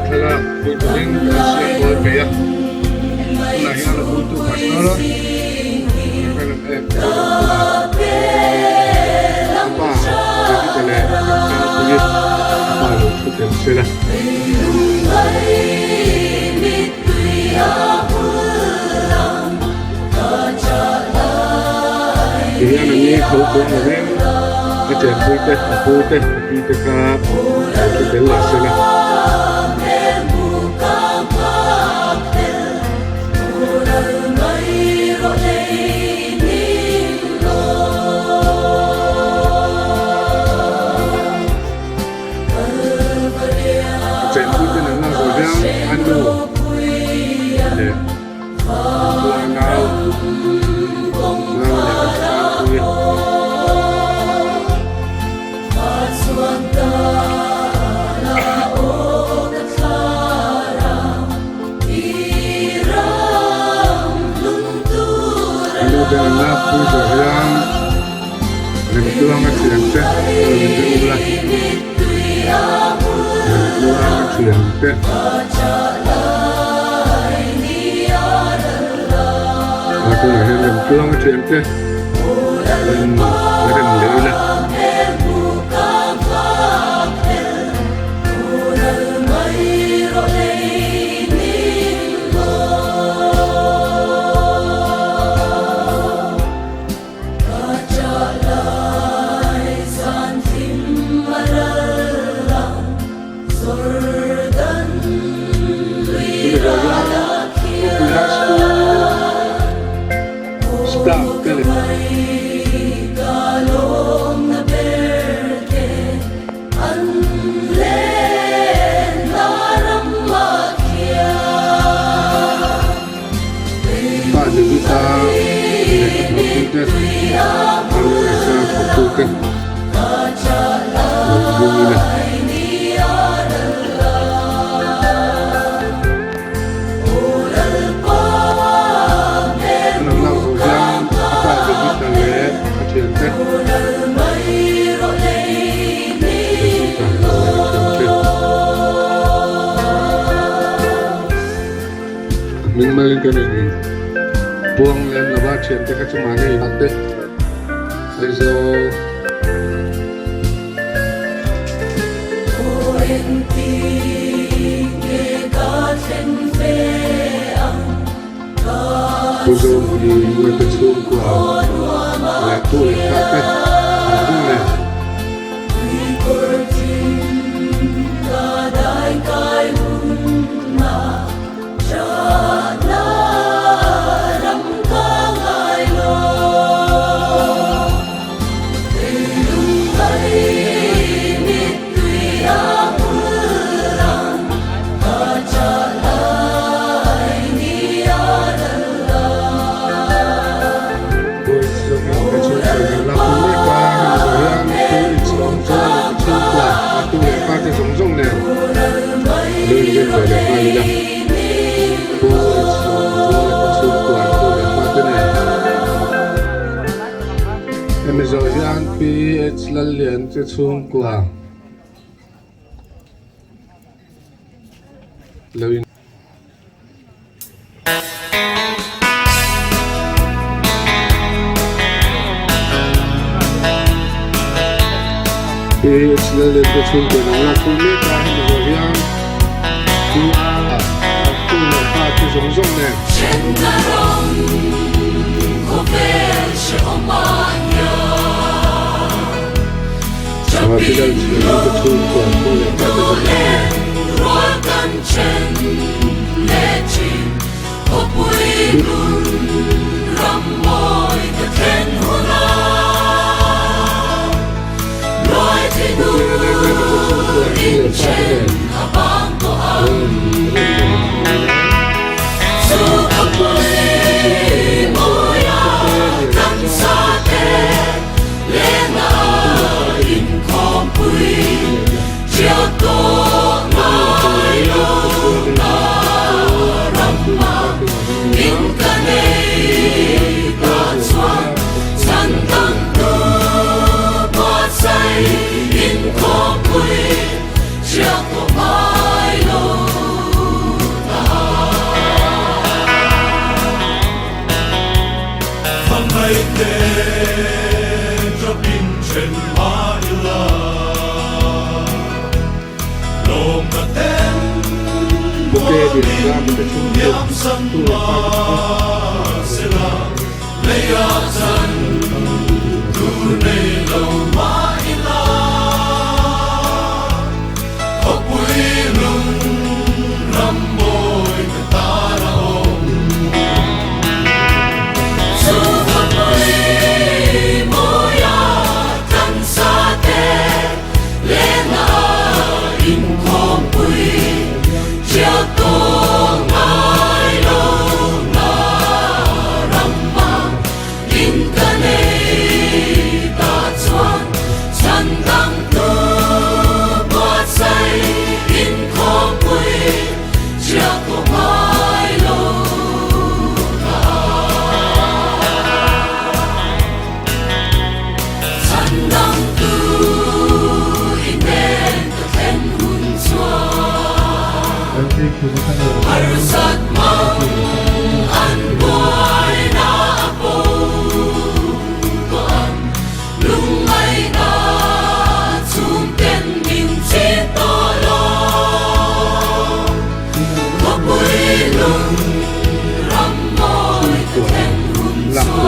thala putuin kasi ko kaya na hina putu pasnara kan apa kita le punya apa lu putus sila dia nanti kau punya kita pute ka kita lah sila Janganlah puja yang berjuang accidente, berjuang accidente. Aku lahir berjuang accidente, dan alhamdulillah. Mình mới cái này buông lên là ba chuyện cho các chú này học đấy bây giờ bây giờ thì người ta xuống của là tuổi khác đấy đúng này em rồi thì ăn pH lần liền cho xuống quả lời pH lần liền cho xuống quả là không biết cả em rồi thì ăn tu là pha cho giống giống này Và bây giờ chỉ là một cái chung của tôi là các Harusan mong an buhay na ako Tuan lumay na Sumpen min sitolo Kapoy lung ramoy Katen hunso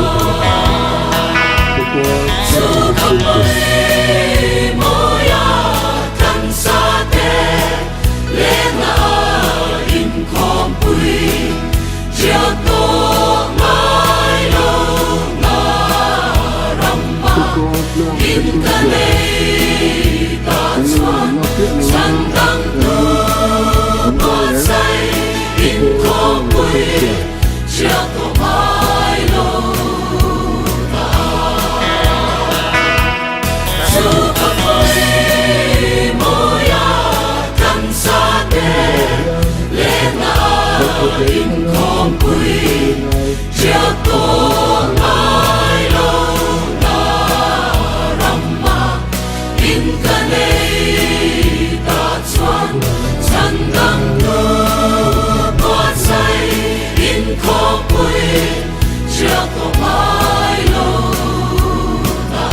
Sukapoy moya Kan sate Lena không quy chia tô mai lâu na ramma in ta nei ta chuan san tăng tu có say in không quy chia tô mai lâu na su ka quy moya kan sa te in không quy chia tô mai lâu na ramma in ka nei ta chuan san tăng tu có say in không quy chia tô mai lâu na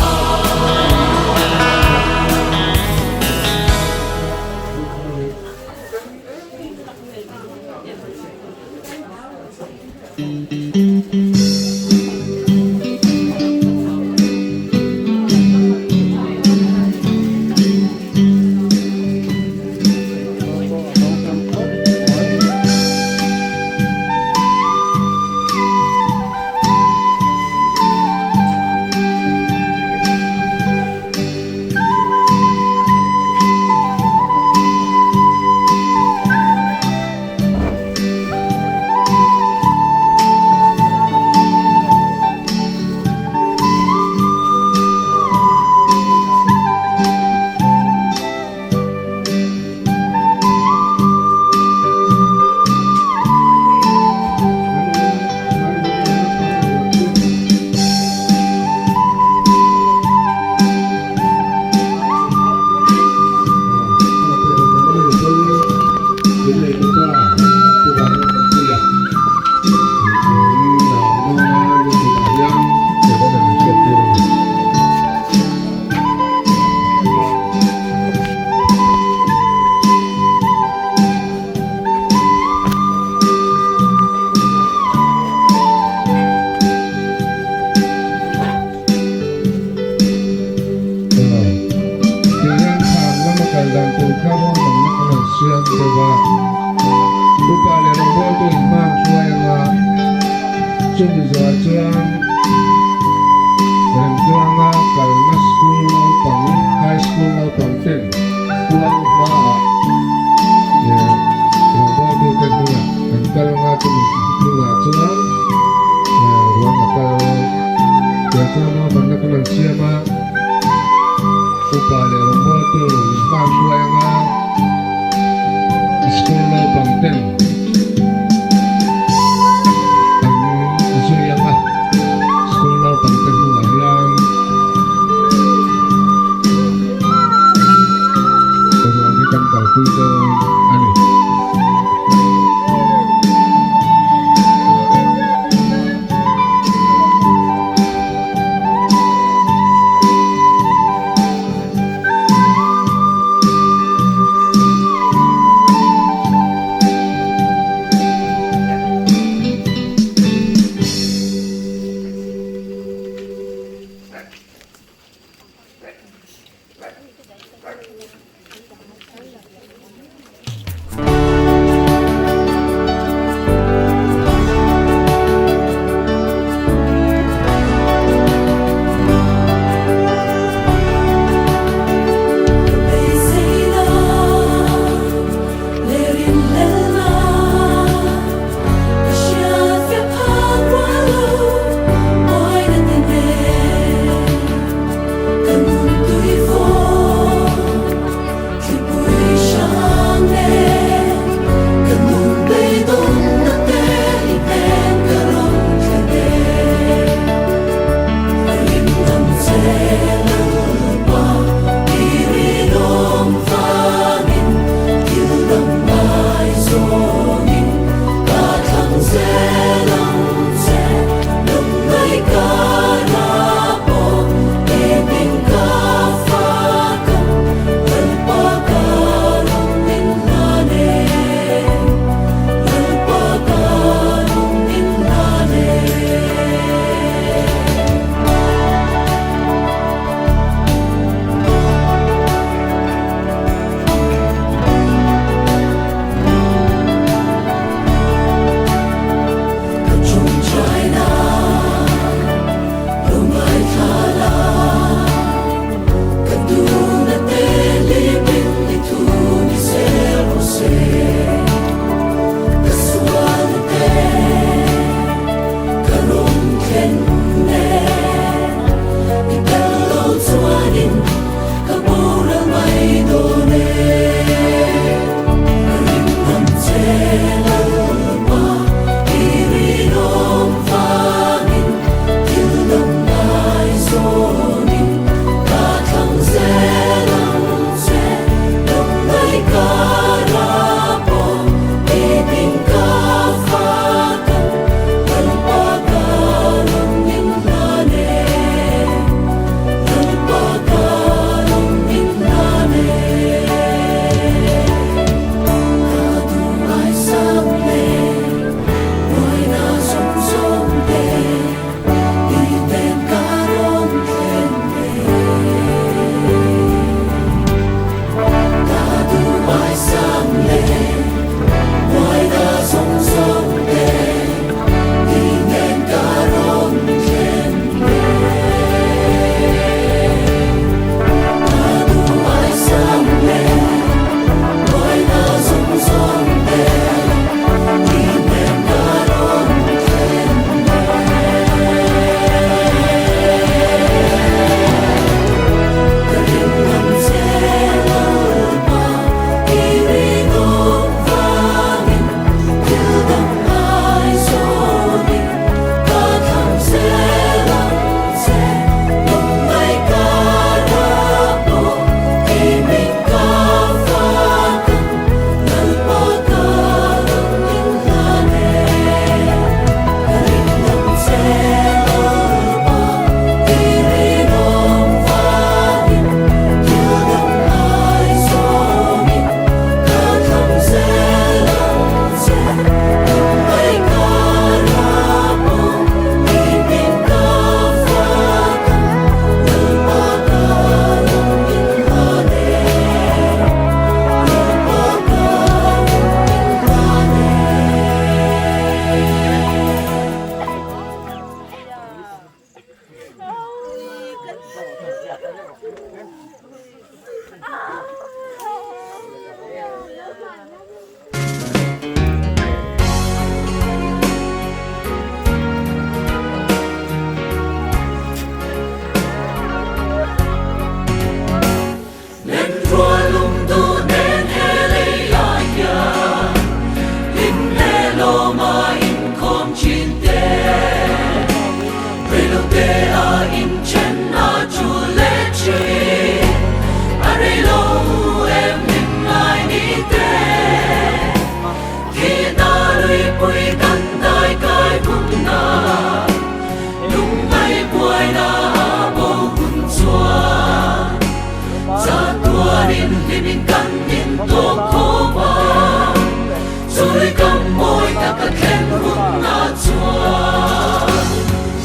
hung na chua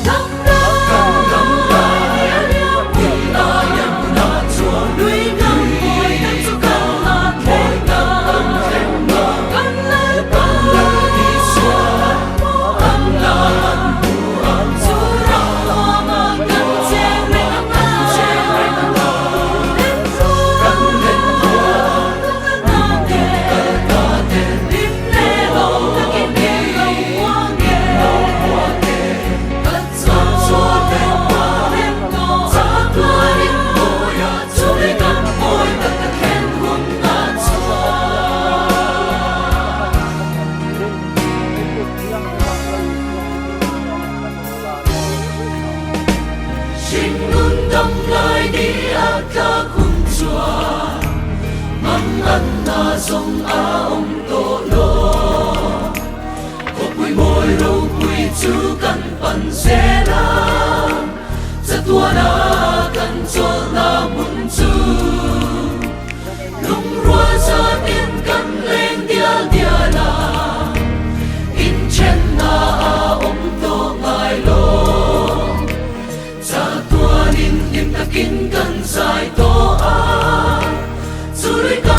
Nam lai lia hung na yam na chua Lui ngam môi nam chu kan na khen na Kan lai pa đi xua Am la an hu am chu ra hoa ma kan che me kan che me Lên thua lên thua Kan na de Lim le lo ta ke ne lo hoa ge Cất gió chua lên hoa lên ngô Cha tua lên ngô ya Chu le kan môi ta ta khen hung na chua Sinh nun đâm lai đi a ca khung chua Mang ăn na dòng a ông tô lô Có bùi môi râu bùi chú căn bần xe la Cha tua na